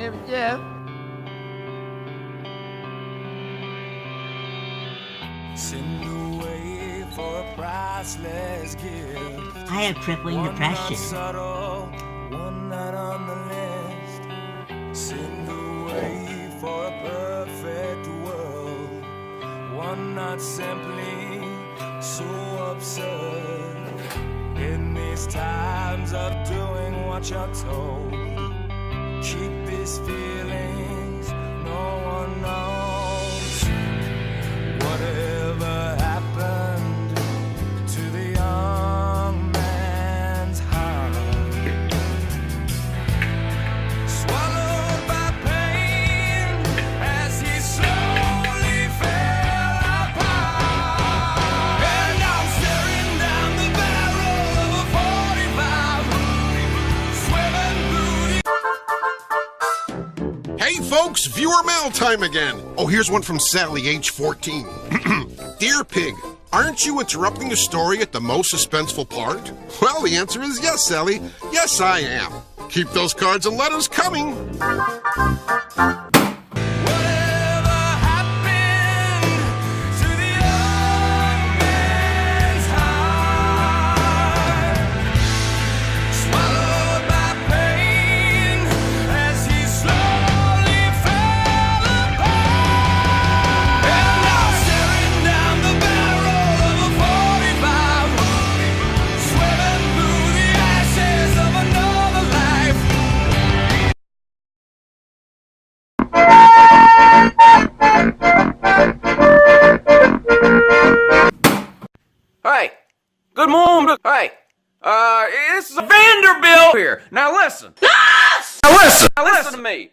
Yeah. Send away for a priceless gift. I have crippling depression. Subtle, one not on the list. Send away for a perfect world. One not simply so absurd. In these times of doing what you're told, keep these feelings, no one knows. Whatever happened to the young man's heart, swallowed by pain as he slowly fell apart. And I'm staring down the barrel of a 45, swimming through the... Hey folks, viewer mail time again. Oh, here's one from Sally, age 14. Dear Pig, aren't you interrupting the story at the most suspenseful part? Well, the answer is yes, Sally. Yes, I am. Keep those cards and letters coming. Whatever happened to the young man's heart, swallowed by pain as he slowly fell apart. And now staring down the barrel of a 45, swimming through the ashes of another life. Hey, good morning. Hey, this is Vanderbilt here. Now listen. Yes! Now listen to me.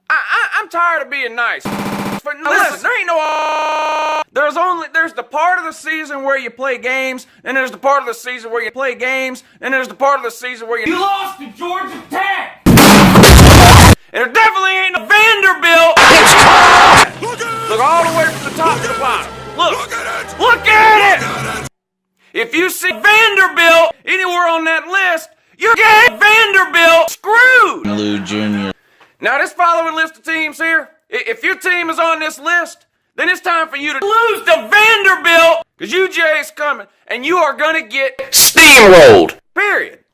I'm tired of being nice. But listen, there ain't no. There's the part of the season where you play games, and there's the part of the season where you play games, and there's the part of the season where you lost to Georgia Tech. And there definitely ain't no Vanderbilt. Look all the way from the top to the bottom. Look at it. Look at it. If you see Vanderbilt anywhere on that list, you're getting Vanderbilt screwed. Lou Jr. Now this following list of teams here, if your team is on this list, then it's time for you to lose to Vanderbilt, because UJ's coming, and you are gonna get steamrolled. Period.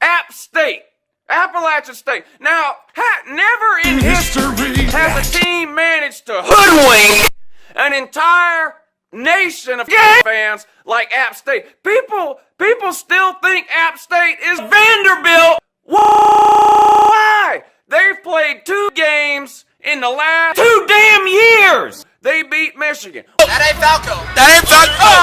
App State. Appalachian State. Now, never in history has a team managed to hoodwink an entire nation of fans like App State. People still think App State is Vanderbilt. Why? They've played 2 games in the last 2 damn years. They beat Michigan. That ain't Falco. That ain't Falco.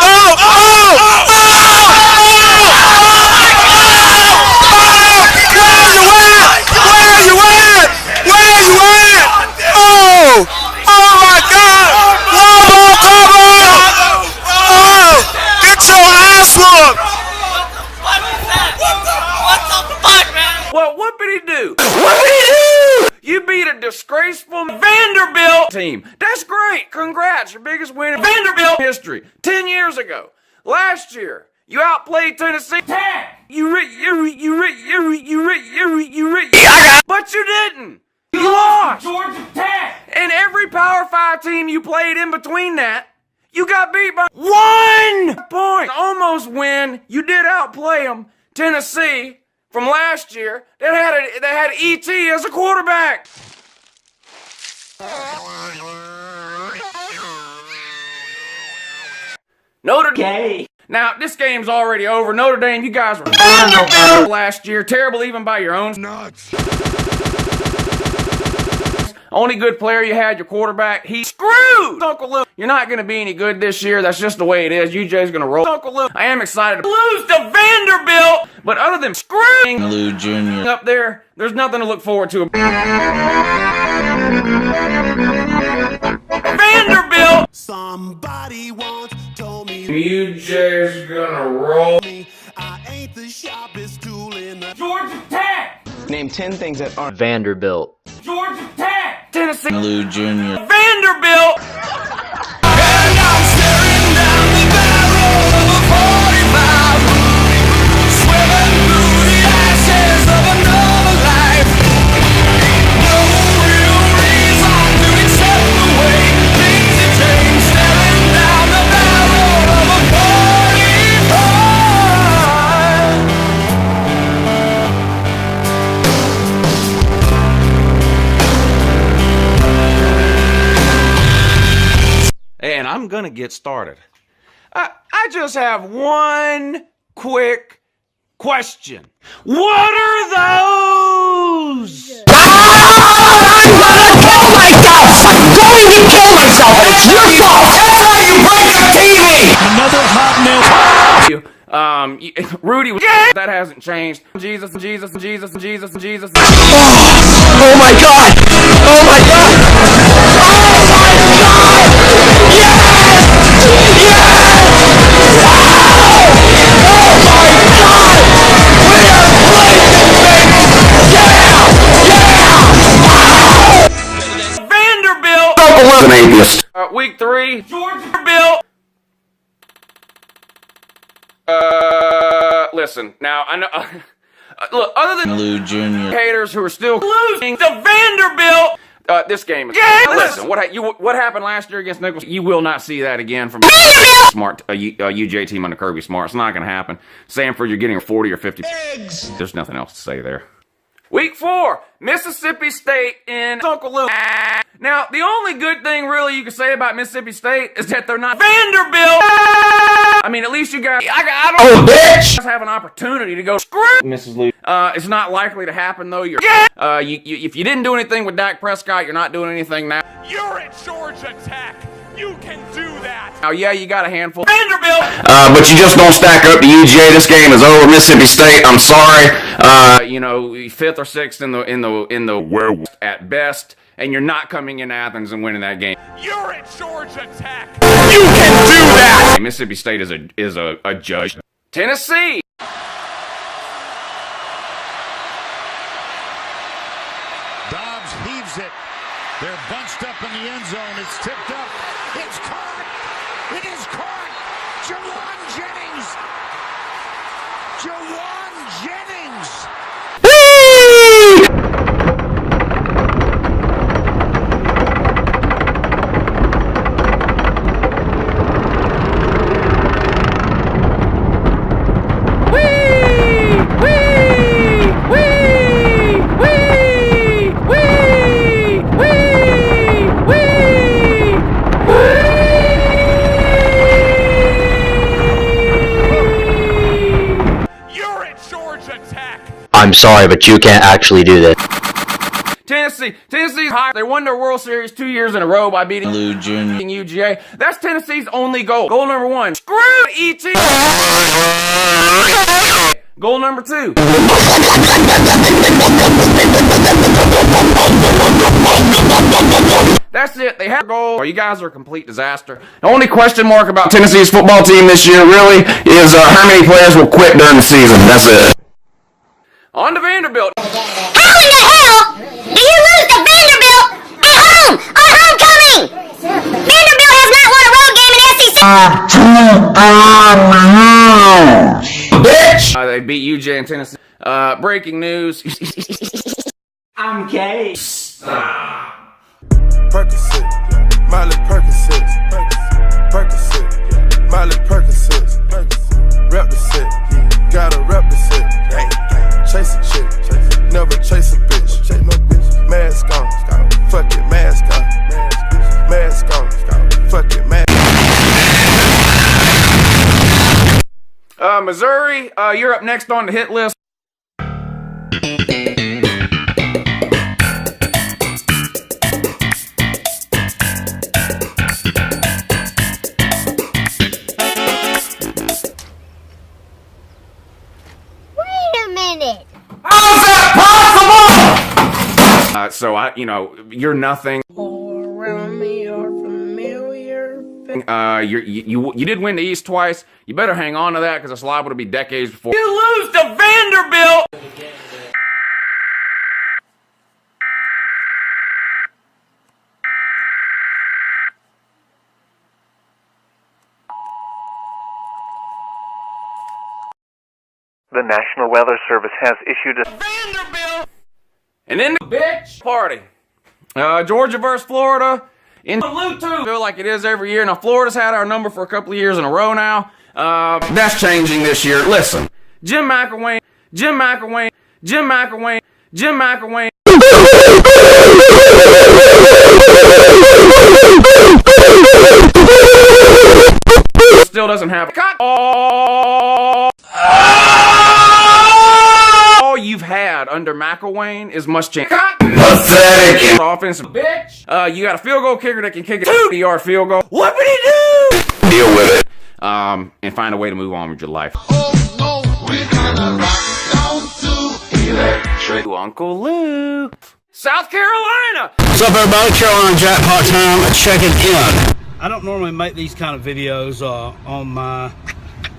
Well, what did he do? What did he do? You beat a disgraceful Vanderbilt team. That's great. Congrats. Your biggest win in Vanderbilt history. 10 years ago. Last year, you outplayed Tennessee Tech. But you didn't. You lost. Georgia Tech. And every Power 5 team you played in between that, you got beat by 1 point. Almost win. You did outplay them. Tennessee from last year that had E.T. as a quarterback. Notre Dame. Now, this game's already over. Notre Dame, you guys were last year. Terrible even by your own nuts. Only good player you had, your quarterback, he's screwed! Uncle Lou, you're not going to be any good this year. That's just the way it is. UJ's going to roll. Uncle Lou, I am excited to lose to Vanderbilt, but other than screwing Lou Jr. up there, there's nothing to look forward to. Vanderbilt! Somebody once told me UJ's gonna roll. I ain't the sharpest tool in the Georgia Tech! Name 10 things that aren't Vanderbilt. Georgia Tech! Tennessee! Lou Jr. Vanderbilt! And I'm staring down the barrel of a 45. gonna get started. I just have one quick question. What are those? I'm gonna kill myself! I'm going to kill myself! It's your fault! That's why you break up TV! Another hot milk. Rudy was that hasn't changed. Jesus. Oh my god! Oh my god! Oh my god! Yes! Yes! Wow! Oh my god! We are playing! Yeah! Vanderbilt Was an atheist. week 3. Georgia Bill. Listen. Now I know. Look, other than Lou Jr. haters who are still losing to Vanderbilt, this game is. Listen, what happened last year against Nichols? You will not see that again from Smart UJ team under Kirby Smart. It's not going to happen. Sanford, you're getting 40 or 50 eggs. There's nothing else to say there. Week 4, Mississippi State in Uncle Lou. Now, the only good thing really you can say about Mississippi State is that they're not Vanderbilt. I mean, at least you guys, I don't bitch! have an opportunity to go screw Mrs. Lou. It's not likely to happen though. If you didn't do anything with Dak Prescott, you're not doing anything now. You're at Georgia Tech. You can do that. Now, yeah, you got a handful. Vanderbilt. But you just don't stack up to UGA. This game is over. Mississippi State, I'm sorry. 5th or 6th in the West at best, and you're not coming in Athens and winning that game. You're at Georgia Tech. You can do that! Mississippi State is a judge. Tennessee. Dobbs heaves it. They're bunched up in the end zone. It's tipped up. It's caught. It is caught. Jawan Jennings. Jawan Jennings. I'm sorry, but you can't actually do this. Tennessee's high. They won their World Series 2 years in a row by beating Lou Jr. UGA. That's Tennessee's only goal. Goal number 1. Screw E.T. Goal number 2. That's it. They have a goal. Oh, you guys are a complete disaster. The only question mark about Tennessee's football team this year really is how many players will quit during the season. That's it. On to Vanderbilt. How in the hell do you lose to Vanderbilt at home on homecoming? Vanderbilt has not won a road game in SEC. Bitch! They beat UJ and Tennessee. Breaking news. I'm gay. Percocet, Miley Percocet, Percocet, Miley Percocet, rep the set, gotta rep the set, chase a chick, never chase a bitch, mask on, fuck it, mask on, fuck it, mask on. Missouri, you're up next on the hit list. How's that possible? So you're nothing. All around me are familiar. You did win the East twice. You better hang on to that because it's liable to be decades before you lose to Vanderbilt. The National Weather Service has issued a Vanderbilt. And then the bitch party. Georgia versus Florida. In Bluetooth, feel like it is every year. Now, Florida's had our number for a couple of years in a row now. That's changing this year. Listen, Jim McElwain. still doesn't have a cut. All you've had under McElwain is Muschamp. Pathetic. Offensive bitch. You got a field goal kicker that can kick a 2-yard field goal. What would he do? Deal with it. And find a way to move on with your life. Oh no, we're gonna rock down to electric. Uncle Lou. South Carolina. What's up, everybody? Carolina Jackpot time. Check it in. I don't normally make these kind of videos on my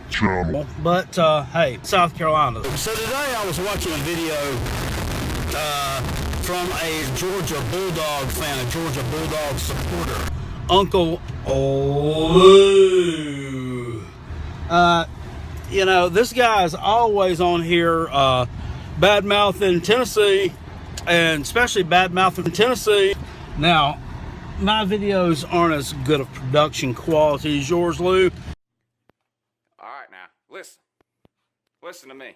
channel, but hey, South Carolina. So today I was watching a video from a Georgia Bulldog fan, a Georgia Bulldog supporter, Uncle Lou. You know, this guy's always on here bad-mouthing Tennessee, and especially bad-mouthing Tennessee. Now, my videos aren't as good of production quality as yours, Lou. All right, now, listen. Listen to me.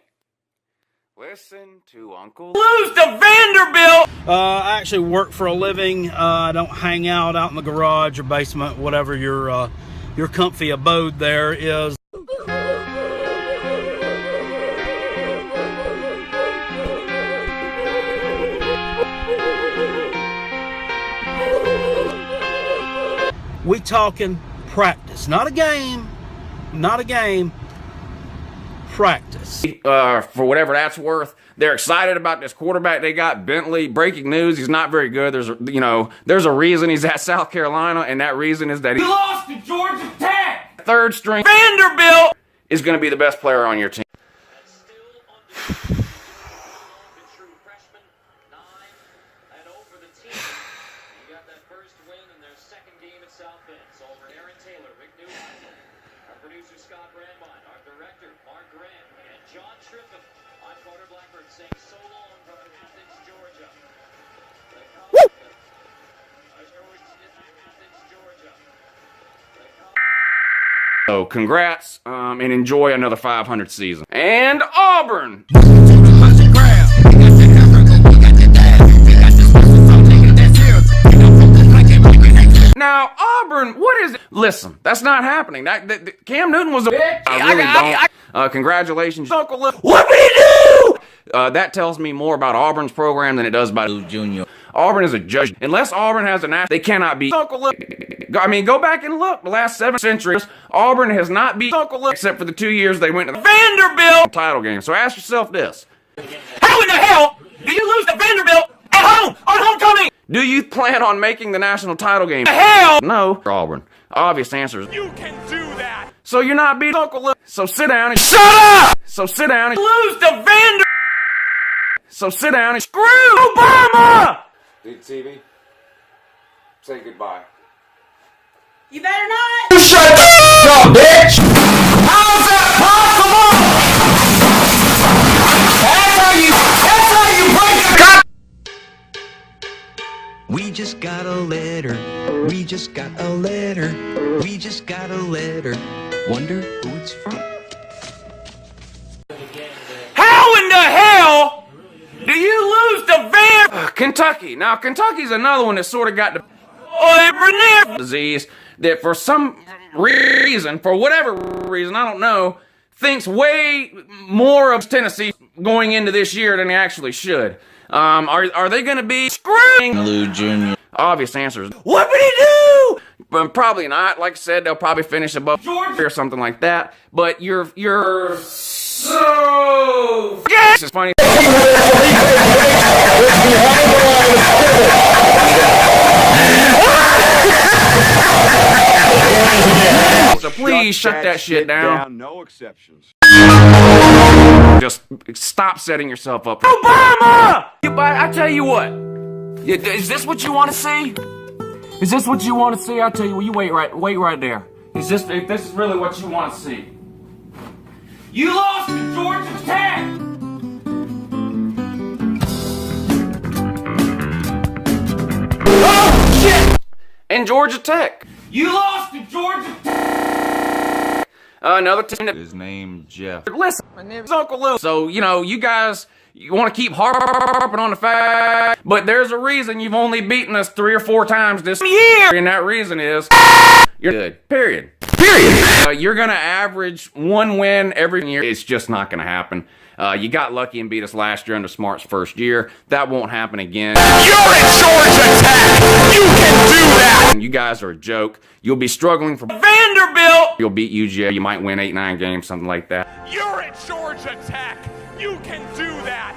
Listen to Uncle Lou's to Vanderbilt! I actually work for a living. I don't hang out in the garage or basement, whatever your comfy abode there is. We talking practice, not a game, practice. For whatever that's worth, they're excited about this quarterback they got, Bentley. Breaking news, he's not very good. There's a reason he's at South Carolina, and that reason is that he lost to Georgia Tech. Third string Vanderbilt is going to be the best player on your team. So congrats, and enjoy another 500 season. And Auburn! Now, Auburn, what is it? Listen, that's not happening. Cam Newton was a bitch. I really don't. Congratulations, Uncle Lou. What did he do? That tells me more about Auburn's program than it does about Lou Jr. Auburn is a judge. Unless Auburn has a national, they cannot beat Uncle Lou. I mean, go back and look. The last 7 centuries, Auburn has not beat Uncle Lou except for the 2 years they went to the Vanderbilt title game. So ask yourself this. How in the hell do you lose to Vanderbilt at home on homecoming? Do you plan on making the national title game? The hell? No. Auburn. Obvious answer is you can do that. So you're not beating Uncle Lou. So sit down and shut up. So sit down and lose to Vanderbilt. So sit down and screw Obama. TV, say goodbye. You better not. You shut up, bitch! How's that possible? That's how you break the cock! We just got a letter. We just got a letter. We just got a letter. Wonder who it's from. How in the hell do you lose to Kentucky? Now, Kentucky's another one that sort of got the disease that for some reason, for whatever reason, I don't know, thinks way more of Tennessee going into this year than they actually should. Are they going to be screwing Lou Jr.? Obvious answer is, what would he do? But probably not. Like I said, they'll probably finish above Georgia or something like that. But you're so... Yeah! This is funny. So please shut that shit down. No exceptions. Just stop setting yourself up. Obama! I tell you what. Is this what you want to see? Is this what you want to see? I tell you, you wait right there. If this is really what you want to see. You lost to Georgia Tech. Oh shit! And Georgia Tech. You lost to Georgia Tech. Another team that His name Jeff. listen. My name is Uncle Lou. So you guys, you want to keep harping on the fact, but there's a reason you've only beaten us 3 or 4 times this year, and that reason is you're good. Period. You're gonna average 1 win every year. It's just not gonna happen. You got lucky and beat us last year under Smart's first year. That won't happen again. You're in Georgia Tech! You can do that! You guys are a joke. You'll be struggling for Vanderbilt. You'll beat UGA. You might win 8-9 games, something like that. You're in Georgia Tech! You can do that!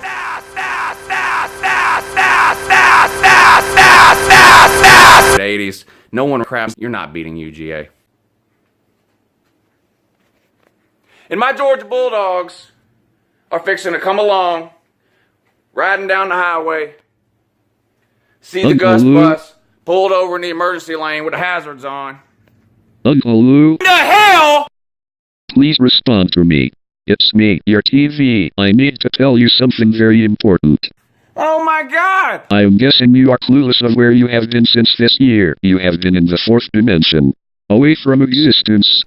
The 80s. No one craps. You're not beating UGA. And my Georgia Bulldogs are fixing to come along, riding down the highway, see the Gus bus pulled over in the emergency lane with the hazards on. Uncle Lou. The hell? Please respond to me. It's me, your TV. I need to tell you something very important. Oh my God! I am guessing you are clueless of where you have been since this year. You have been in the 4th dimension. Away from existence.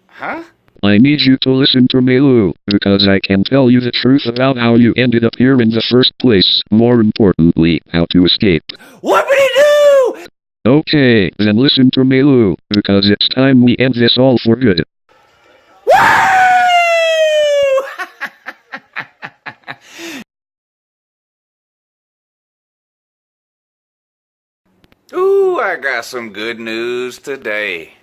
Huh? I need you to listen to me, Lou, because I can tell you the truth about how you ended up here in the first place. More importantly, how to escape. What would he do? Okay, then listen to me, Lou, because it's time we end this all for good. Ooh, I got some good news today.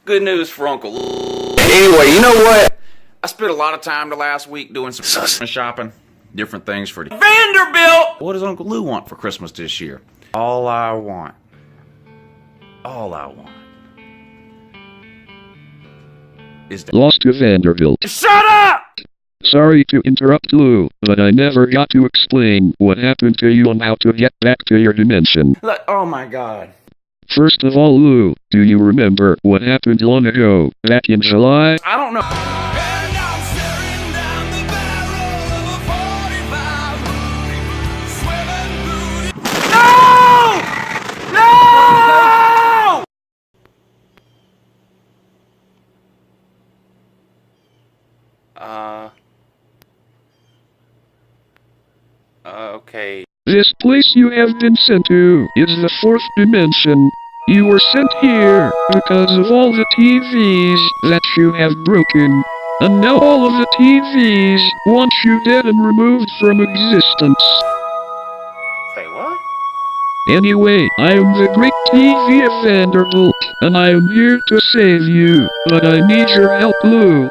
Good news for Uncle Lou. Anyway, you know what? I spent a lot of time the last week doing some shopping. Different things for Vanderbilt! What does Uncle Lou want for Christmas this year? All I want is to lost to Vanderbilt. Shut up! Sorry to interrupt, Lou, but I never got to explain what happened to you and how to get back to your dimension. Oh my God. First of all, Lou, do you remember what happened long ago, back in July? I don't know. Okay. This place you have been sent to is the 4th dimension. You were sent here because of all the TVs that you have broken. And now all of the TVs want you dead and removed from existence. Say what? Anyway, I am the great TV of Vanderbilt, and I am here to save you, but I need your help, Lou.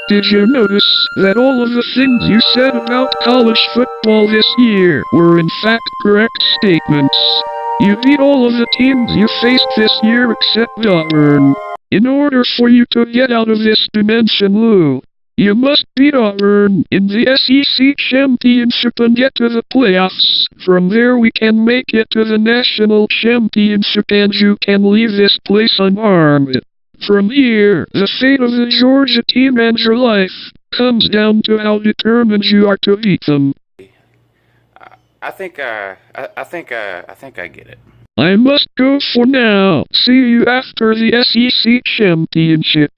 Did you notice that all of the things you said about college football this year were in fact correct statements? You beat all of the teams you faced this year except Auburn. In order for you to get out of this dimension, Lou, you must beat Auburn in the SEC Championship and get to the playoffs. From there we can make it to the National Championship and you can leave this place unharmed. From here, the fate of the Georgia team and your life comes down to how determined you are to beat them. I think I get it. I must go for now. See you after the SEC Championship.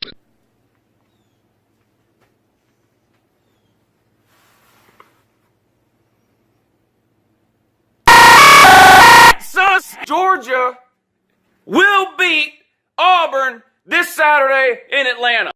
Georgia will beat Auburn this Saturday in Atlanta.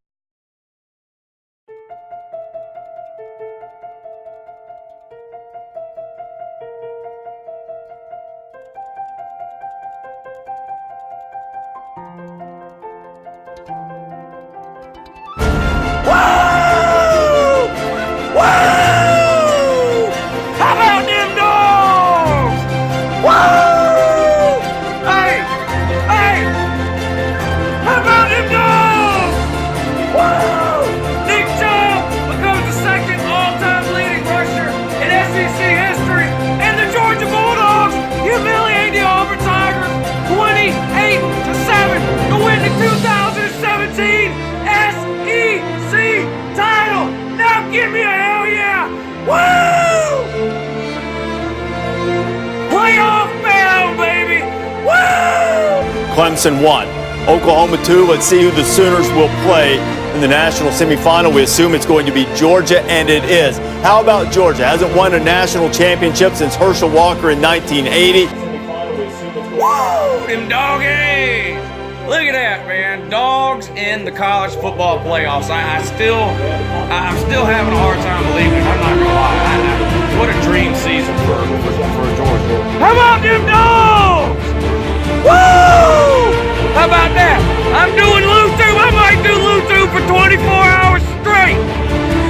Clemson won. Oklahoma 2. Let's see who the Sooners will play in the national semifinal. We assume it's going to be Georgia, and it is. How about Georgia? Hasn't won a national championship since Herschel Walker in 1980. Woo! Them doggies! Look at that, man. Dogs in the college football playoffs. I'm still having a hard time believing it. I'm not gonna lie. What a dream season for Georgia. How about them dogs? Woo! How about that? I'm doing Luther. I might do Luther for 24 hours straight.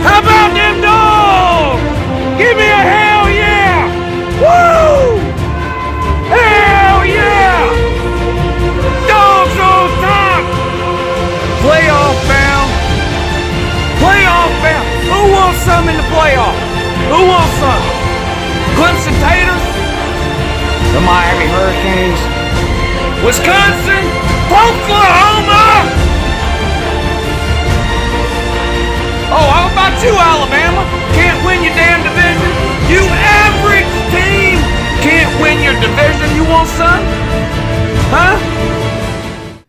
How about them dogs? Give me a hell yeah! Woo! Hell yeah! Dogs on top! Playoff bound! Playoff bound! Who wants some in the playoff? Who wants some? Clemson Taters? The Miami Hurricanes? Wisconsin? Oklahoma? Oh, how about you, Alabama? Can't win your damn division? You average team can't win your division. You want some? Huh?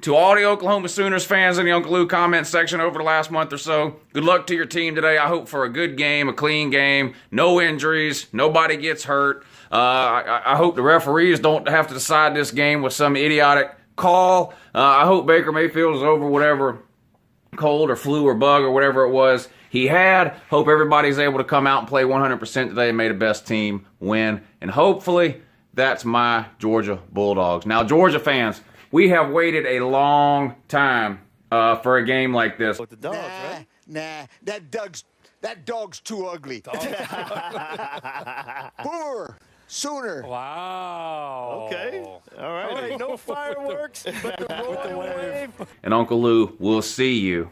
To all the Oklahoma Sooners fans in the Uncle Lou comment section over the last month or so, good luck to your team today. I hope for a good game, a clean game, no injuries, nobody gets hurt. I hope the referees don't have to decide this game with some idiotic call. I hope Baker Mayfield is over whatever cold or flu or bug or whatever it was he had. Hope everybody's able to come out and play 100% today and may the best team win. And hopefully that's my Georgia Bulldogs. Now, Georgia fans, we have waited a long time for a game like this. With the dogs, right? Nah, that dog's too ugly. Boomer, Sooner. Wow. Okay. All right. No fireworks, but the rolling wave. And Uncle Lou will see you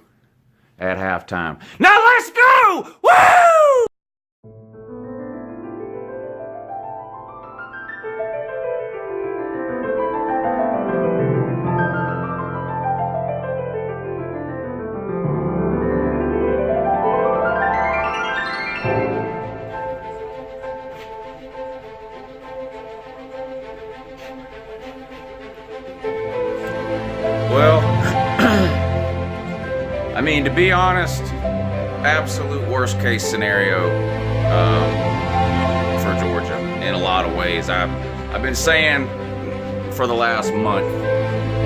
at halftime. Now let's go! Woo! Well, I mean, to be honest, absolute worst case scenario for Georgia in a lot of ways. I've been saying for the last month,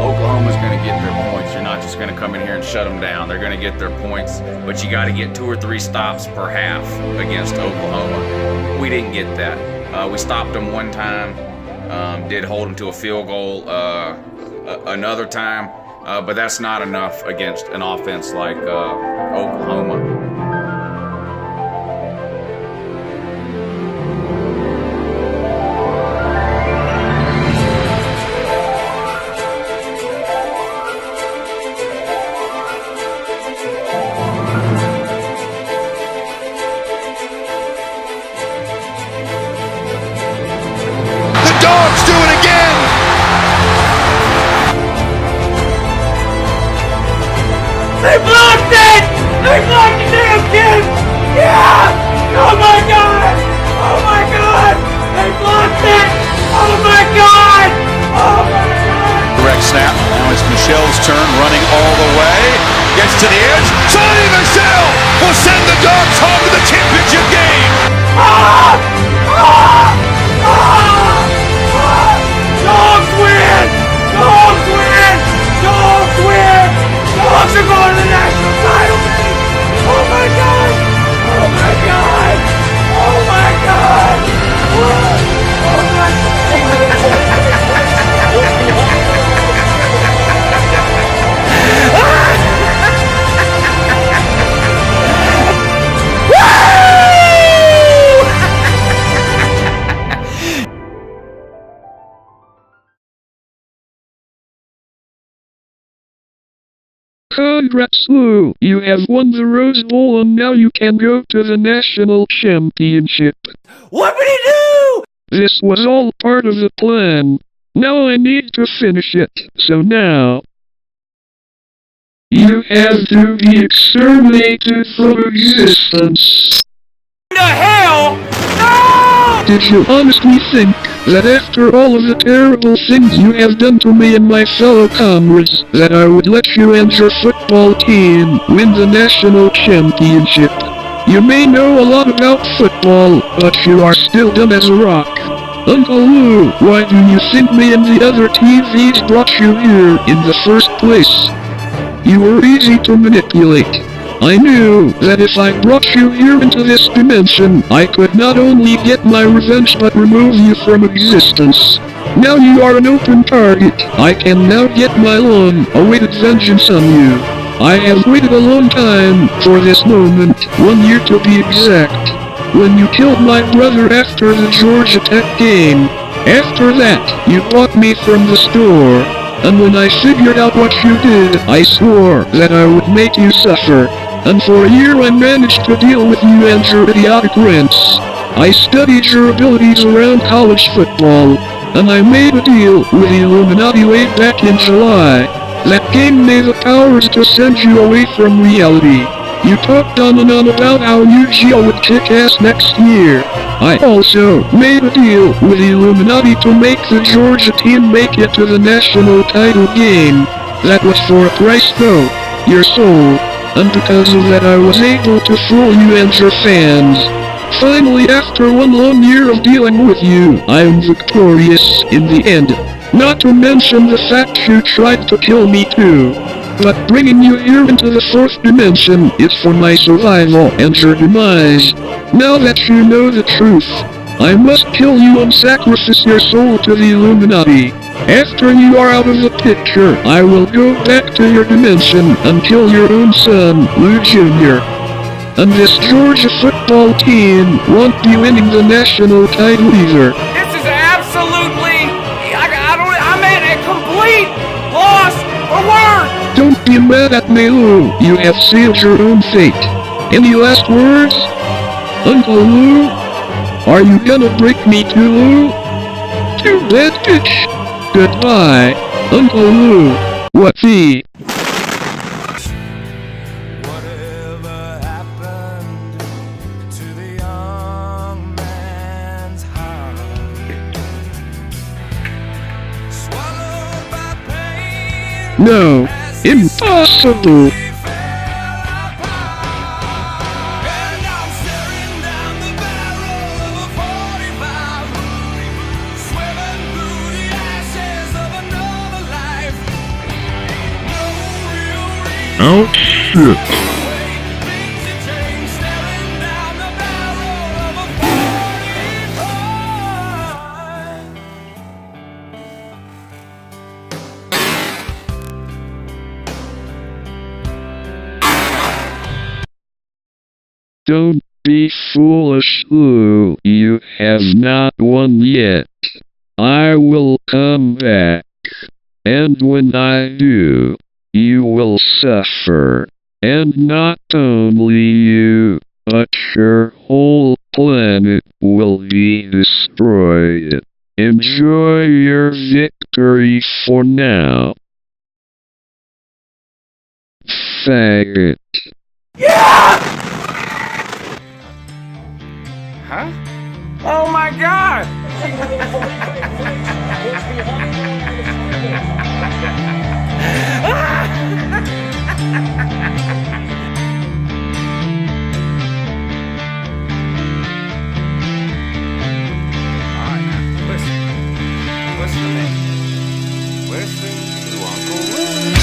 Oklahoma's going to get their points. You're not just going to come in here and shut them down. They're going to get their points, but you got to get 2 or 3 stops per half against Oklahoma. We didn't get that. We stopped them one time, did hold them to a field goal another time, but that's not enough against an offense like Oklahoma. They blocked it! They blocked the damn kid! Yeah! Oh my god! Oh my god! They blocked it! Oh my god! Oh my god! Direct snap. Now it's Michelle's turn, running all the way. Gets to the edge. Sonny Michel will send the Dogs home to the championship game. Dogs win! Dogs win! Dogs win! Dogs are going to the national title game! Oh my god! Oh my god! Oh my god! Oh my Congrats, Lou. You have won the Rose Bowl and now you can go to the national championship. Whoopity-doo! This was all part of the plan. Now I need to finish it. So now, you have to be exterminated from existence. What the hell? No! Did you honestly think that after all of the terrible things you have done to me and my fellow comrades, that I would let you and your football team win the national championship. You may know a lot about football, but you are still dumb as a rock. Uncle Lou, why do you think me and the other TVs brought you here in the first place? You were easy to manipulate. I knew that if I brought you here into this dimension, I could not only get my revenge but remove you from existence. Now you are an open target. I can now get my long-awaited vengeance on you. I have waited a long time for this moment, 1 year to be exact. When you killed my brother after the Georgia Tech game. After that, you bought me from the store. And when I figured out what you did, I swore that I would make you suffer. And for a year I managed to deal with you and your idiotic rants. I studied your abilities around college football, and I made a deal with the Illuminati way back in July. That gave me the powers to send you away from reality. You talked on and on about how UGO would kick ass next year. I also made a deal with the Illuminati to make the Georgia team make it to the national title game. That was for a price though, your soul. And because of that I was able to fool you and your fans. Finally, after 1 long year of dealing with you, I am victorious in the end. Not to mention the fact you tried to kill me too. But bringing you here into the 4th dimension is for my survival and your demise. Now that you know the truth, I must kill you and sacrifice your soul to the Illuminati. After you are out of the picture, I will go back to your dimension and kill your own son, Lou Jr. And this Georgia football team won't be winning the national title either. This is absolutely... I'm at a complete loss for words! Don't be mad at me, Lou. You have sealed your own fate. Any last words? Uncle Lou? Are you gonna break me too, Lou? You bad bitch. Goodbye, Uncle Lou. What the? Whatever happened to the young man's heart? Swallowed by pain. No, impossible. Oh shit. Don't be foolish, Lou. You have not won yet. I will come back. And when I do, you will suffer. And not only you, but your whole planet will be destroyed. Enjoy your victory for now. Faggot. Yeah! Huh? Oh my god! Listen to me. Listen to Uncle Lou.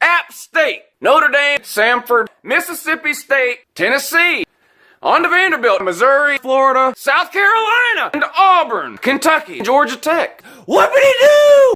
App State, Notre Dame, Samford, Mississippi State, Tennessee, on to Vanderbilt, Missouri, Florida, South Carolina, and Auburn, Kentucky, Georgia Tech. Whoopity-doo!